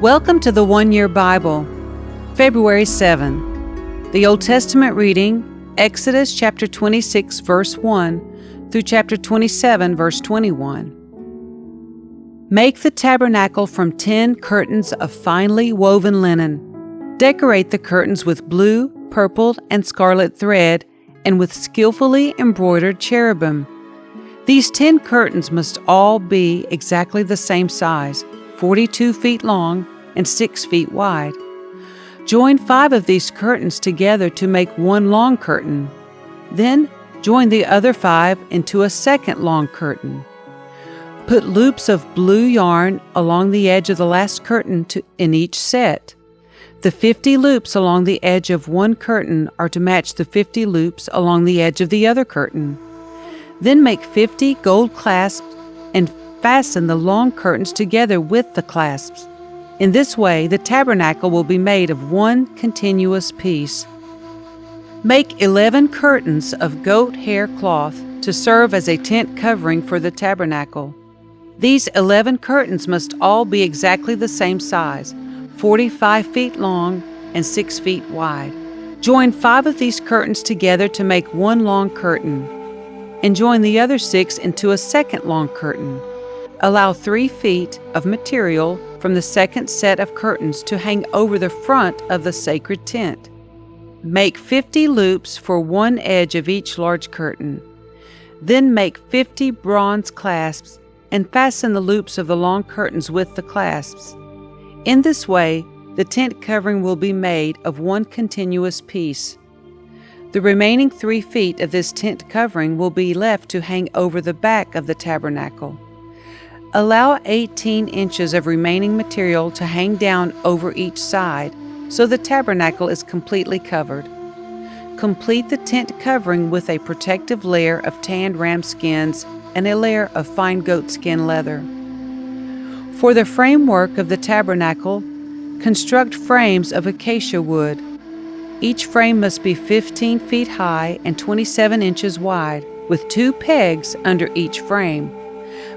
Welcome to the One Year Bible, February 7. The Old Testament reading, Exodus chapter 26, verse 1 through chapter 27, verse 21. Make the tabernacle from 10 curtains of finely woven linen. Decorate the curtains with blue, purple, and scarlet thread, and with skillfully embroidered cherubim. These 10 curtains must all be exactly the same size, 42 feet long and 6 feet wide. Join 5 of these curtains together to make one long curtain. Then join the other 5 into a second long curtain. Put loops of blue yarn along the edge of the last curtain in each set. The 50 loops along the edge of one curtain are to match the 50 loops along the edge of the other curtain. Then make 50 gold clasps and fasten the long curtains together with the clasps. In this way, the tabernacle will be made of one continuous piece. Make 11 curtains of goat hair cloth to serve as a tent covering for the tabernacle. These 11 curtains must all be exactly the same size, 45 feet long and 6 feet wide. Join 5 of these curtains together to make one long curtain, and join the other 6 into a second long curtain. Allow 3 feet of material from the second set of curtains to hang over the front of the sacred tent. Make 50 loops for one edge of each large curtain. Then make 50 bronze clasps and fasten the loops of the long curtains with the clasps. In this way, the tent covering will be made of one continuous piece. The remaining 3 feet of this tent covering will be left to hang over the back of the tabernacle. Allow 18 inches of remaining material to hang down over each side, so the tabernacle is completely covered. Complete the tent covering with a protective layer of tanned ram skins and a layer of fine goat skin leather. For the framework of the tabernacle, construct frames of acacia wood. Each frame must be 15 feet high and 27 inches wide, with 2 pegs under each frame.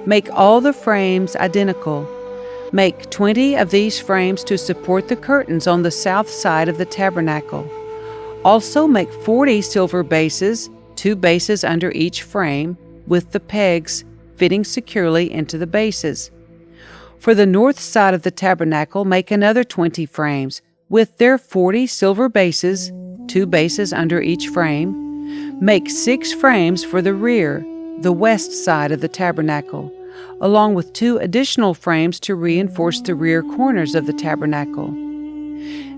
Make all the frames identical. Make 20 of these frames to support the curtains on the south side of the tabernacle. Also make 40 silver bases, 2 bases under each frame, with the pegs fitting securely into the bases. For the north side of the tabernacle, make another 20 frames, with their 40 silver bases, 2 bases under each frame. Make 6 frames for the rear, the west side of the tabernacle, along with 2 additional frames to reinforce the rear corners of the tabernacle.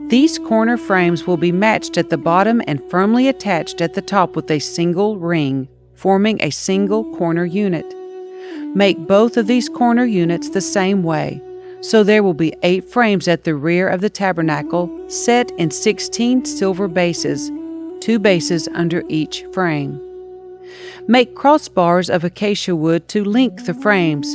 These corner frames will be matched at the bottom and firmly attached at the top with a single ring, forming a single corner unit. Make both of these corner units the same way, so there will be 8 frames at the rear of the tabernacle set in 16 silver bases, 2 bases under each frame. Make crossbars of acacia wood to link the frames,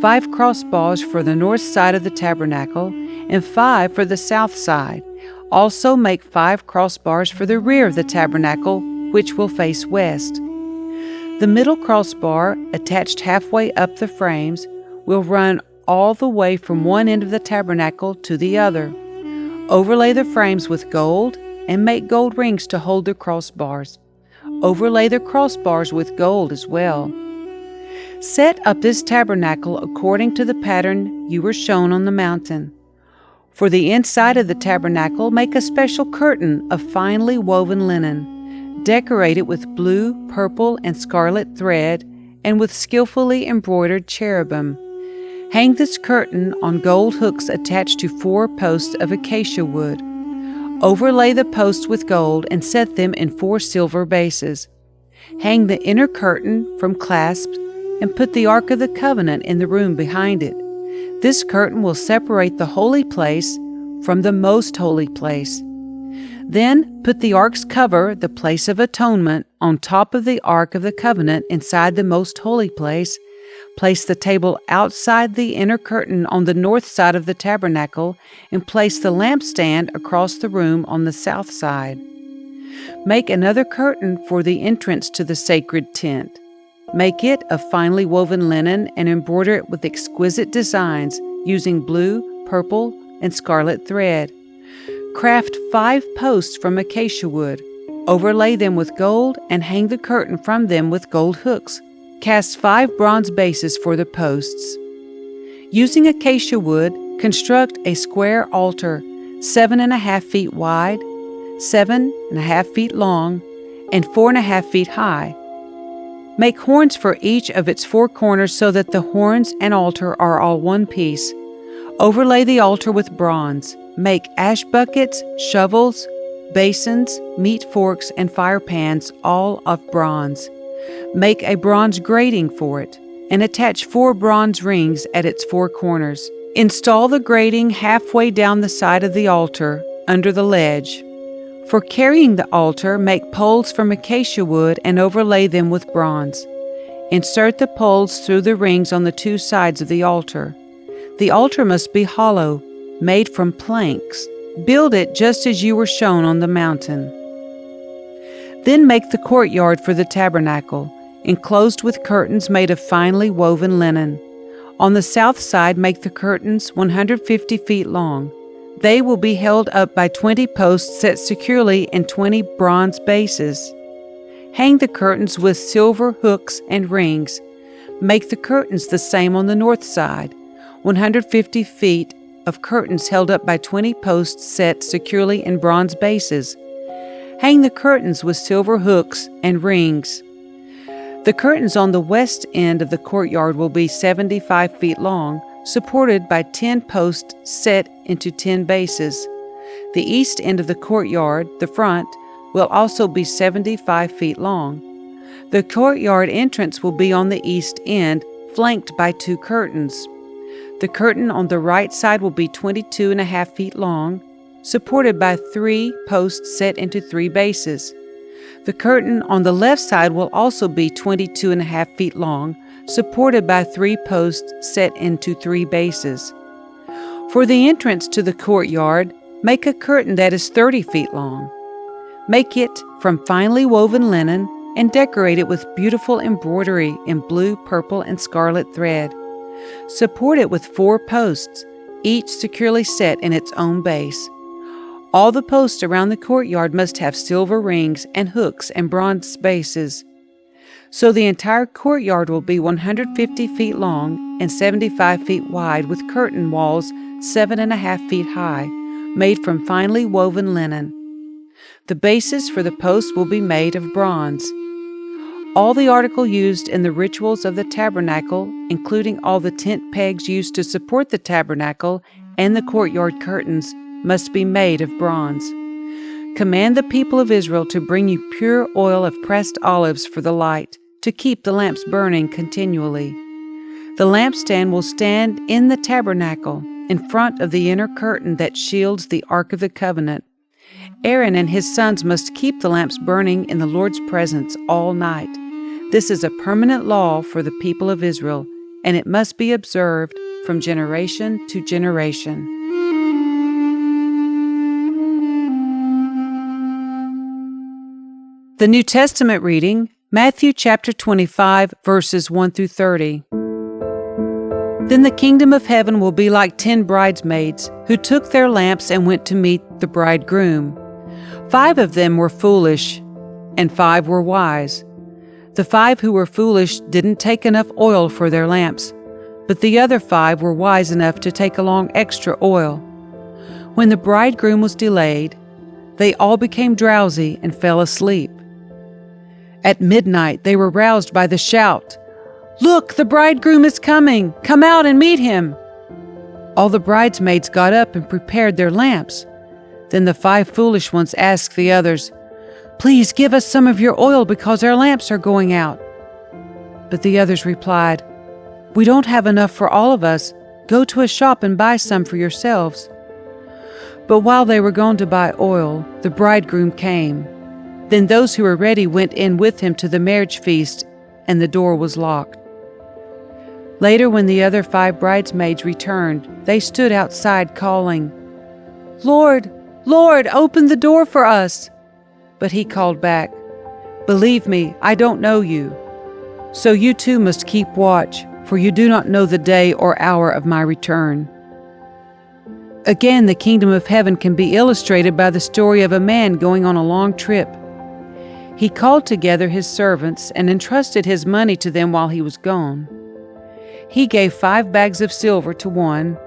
5 crossbars for the north side of the tabernacle and 5 for the south side. Also make 5 crossbars for the rear of the tabernacle, which will face west. The middle crossbar, attached halfway up the frames, will run all the way from one end of the tabernacle to the other. Overlay the frames with gold and make gold rings to hold the crossbars. Overlay the crossbars with gold as well. Set up this tabernacle according to the pattern you were shown on the mountain. For the inside of the tabernacle, make a special curtain of finely woven linen. Decorate it with blue, purple, and scarlet thread and with skillfully embroidered cherubim. Hang this curtain on gold hooks attached to 4 posts of acacia wood. Overlay the posts with gold and set them in 4 silver bases. Hang the inner curtain from clasps and put the Ark of the Covenant in the room behind it. This curtain will separate the holy place from the most holy place. Then put the Ark's cover, the place of atonement, on top of the Ark of the Covenant inside the most holy place. Place the table outside the inner curtain on the north side of the tabernacle, and place the lampstand across the room on the south side. Make another curtain for the entrance to the sacred tent. Make it of finely woven linen and embroider it with exquisite designs using blue, purple, and scarlet thread. Craft 5 posts from acacia wood. Overlay them with gold and hang the curtain from them with gold hooks. Cast 5 bronze bases for the posts. Using acacia wood, construct a square altar 7.5 feet wide, 7.5 feet long, and 4.5 feet high. Make horns for each of its 4 corners so that the horns and altar are all one piece. Overlay the altar with bronze. Make ash buckets, shovels, basins, meat forks, and fire pans, all of bronze. Make a bronze grating for it, and attach 4 bronze rings at its 4 corners. Install the grating halfway down the side of the altar, under the ledge. For carrying the altar, make poles from acacia wood and overlay them with bronze. Insert the poles through the rings on the 2 sides of the altar. The altar must be hollow, made from planks. Build it just as you were shown on the mountain. Then make the courtyard for the tabernacle, enclosed with curtains made of finely woven linen. On the south side, make the curtains 150 feet long. They will be held up by 20 posts set securely in 20 bronze bases. Hang the curtains with silver hooks and rings. Make the curtains the same on the north side, 150 feet of curtains held up by 20 posts set securely in bronze bases. Hang the curtains with silver hooks and rings. The curtains on the west end of the courtyard will be 75 feet long, supported by 10 posts set into 10 bases. The east end of the courtyard, the front, will also be 75 feet long. The courtyard entrance will be on the east end, flanked by 2 curtains. The curtain on the right side will be 22.5 feet long, supported by 3 posts set into 3 bases. The curtain on the left side will also be 22.5 feet long, supported by 3 posts set into 3 bases. For the entrance to the courtyard, make a curtain that is 30 feet long. Make it from finely woven linen and decorate it with beautiful embroidery in blue, purple, and scarlet thread. Support it with 4 posts, each securely set in its own base. All the posts around the courtyard must have silver rings and hooks and bronze bases. So the entire courtyard will be 150 feet long and 75 feet wide, with curtain walls 7.5 feet high, made from finely woven linen. The bases for the posts will be made of bronze. All the article used in the rituals of the tabernacle, including all the tent pegs used to support the tabernacle and the courtyard curtains, must be made of bronze. Command the people of Israel to bring you pure oil of pressed olives for the light, to keep the lamps burning continually. The lampstand will stand in the tabernacle, in front of the inner curtain that shields the Ark of the Covenant. Aaron and his sons must keep the lamps burning in the Lord's presence all night. This is a permanent law for the people of Israel, and it must be observed from generation to generation. The New Testament reading, Matthew chapter 25, verses 1 through 30. Then the kingdom of heaven will be like 10 bridesmaids who took their lamps and went to meet the bridegroom. 5 of them were foolish, and 5 were wise. The 5 who were foolish didn't take enough oil for their lamps, but the other 5 were wise enough to take along extra oil. When the bridegroom was delayed, they all became drowsy and fell asleep. At midnight they were roused by the shout, "Look, the bridegroom is coming! Come out and meet him!" All the bridesmaids got up and prepared their lamps. Then the 5 foolish ones asked the others, "Please give us some of your oil because our lamps are going out." But the others replied, "We don't have enough for all of us. Go to a shop and buy some for yourselves." But while they were gone to buy oil, the bridegroom came. Then those who were ready went in with him to the marriage feast, and the door was locked. Later, when the other 5 bridesmaids returned, they stood outside calling, "Lord, Lord, open the door for us." But he called back, "Believe me, I don't know you. So you too must keep watch, for you do not know the day or hour of my return." Again, the kingdom of heaven can be illustrated by the story of a man going on a long trip. He called together his servants and entrusted his money to them while he was gone. He gave 5 bags of silver to one,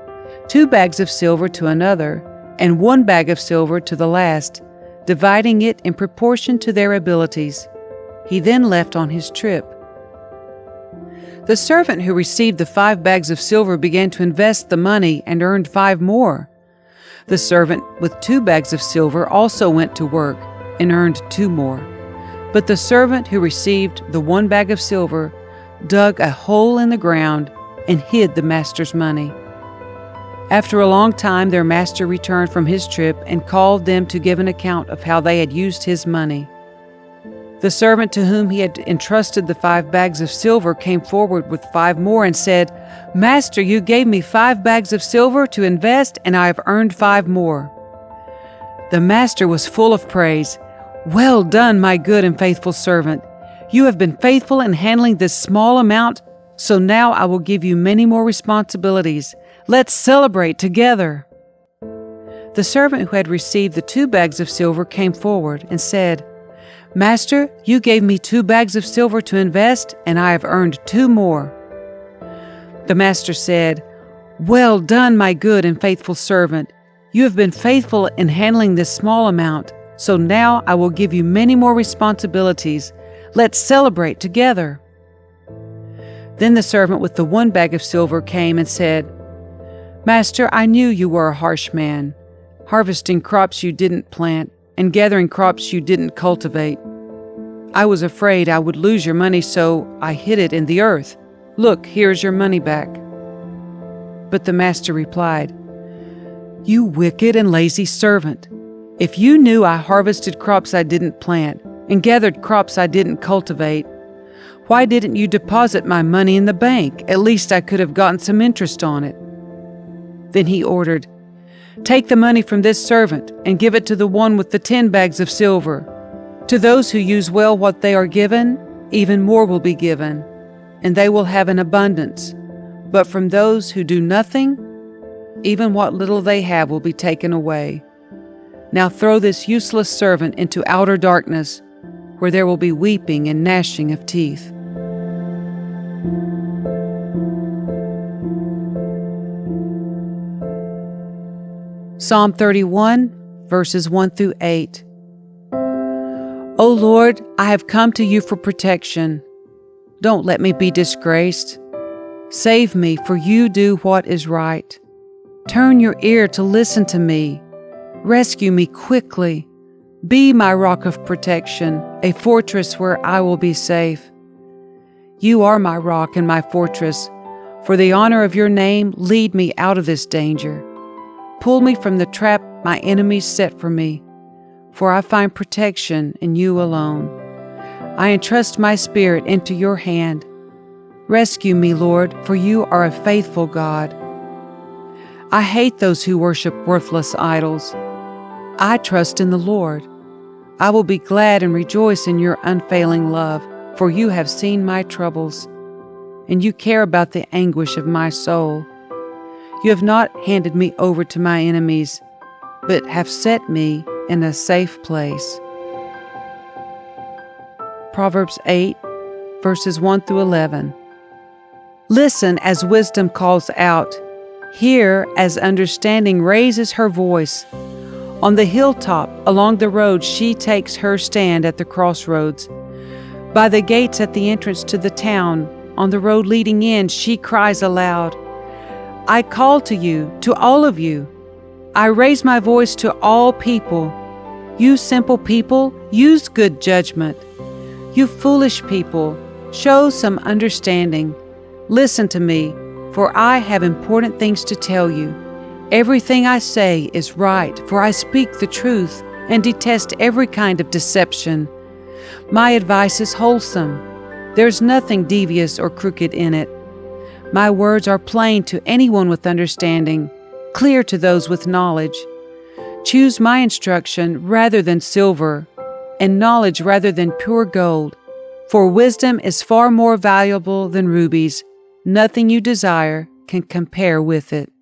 2 bags of silver to another, and 1 bag of silver to the last, dividing it in proportion to their abilities. He then left on his trip. The servant who received the 5 bags of silver began to invest the money and earned 5 more. The servant with 2 bags of silver also went to work and earned 2 more. But the servant who received the 1 bag of silver dug a hole in the ground and hid the master's money. After a long time, their master returned from his trip and called them to give an account of how they had used his money. The servant to whom he had entrusted the 5 bags of silver came forward with 5 more and said, "Master, you gave me 5 bags of silver to invest, and I have earned 5 more." The master was full of praise. "Well done, my good and faithful servant. You have been faithful in handling this small amount, so now I will give you many more responsibilities. Let's celebrate together." The servant who had received the 2 bags of silver came forward and said, "Master, you gave me 2 bags of silver to invest, and I have earned 2 more." The master said, "Well done, my good and faithful servant. You have been faithful in handling this small amount, so now I will give you many more responsibilities. Let's celebrate together." Then the servant with the 1 bag of silver came and said, "Master, I knew you were a harsh man, harvesting crops you didn't plant and gathering crops you didn't cultivate. I was afraid I would lose your money, so I hid it in the earth. Look, here's your money back." But the master replied, "You wicked and lazy servant. If you knew I harvested crops I didn't plant and gathered crops I didn't cultivate, why didn't you deposit my money in the bank? At least I could have gotten some interest on it." Then he ordered, "Take the money from this servant and give it to the one with the 10 bags of silver. To those who use well what they are given, even more will be given, and they will have an abundance. But from those who do nothing, even what little they have will be taken away. Now throw this useless servant into outer darkness, where there will be weeping and gnashing of teeth." Psalm 31, verses 1 through 8. O Lord, I have come to you for protection. Don't let me be disgraced. Save me, for you do what is right. Turn your ear to listen to me. Rescue me quickly. Be my rock of protection, a fortress where I will be safe. You are my rock and my fortress. For the honor of your name, lead me out of this danger. Pull me from the trap my enemies set for me, for I find protection in you alone. I entrust my spirit into your hand. Rescue me, Lord, for you are a faithful God. I hate those who worship worthless idols. I trust in the Lord. I will be glad and rejoice in your unfailing love, for you have seen my troubles, and you care about the anguish of my soul. You have not handed me over to my enemies, but have set me in a safe place. Proverbs 8, verses 1 through 11. Listen as wisdom calls out. Hear as understanding raises her voice. On the hilltop, along the road, she takes her stand at the crossroads. By the gates at the entrance to the town, on the road leading in, she cries aloud. I call to you, to all of you. I raise my voice to all people. You simple people, use good judgment. You foolish people, show some understanding. Listen to me, for I have important things to tell you. Everything I say is right, for I speak the truth and detest every kind of deception. My advice is wholesome. There's nothing devious or crooked in it. My words are plain to anyone with understanding, clear to those with knowledge. Choose my instruction rather than silver, and knowledge rather than pure gold. For wisdom is far more valuable than rubies. Nothing you desire can compare with it.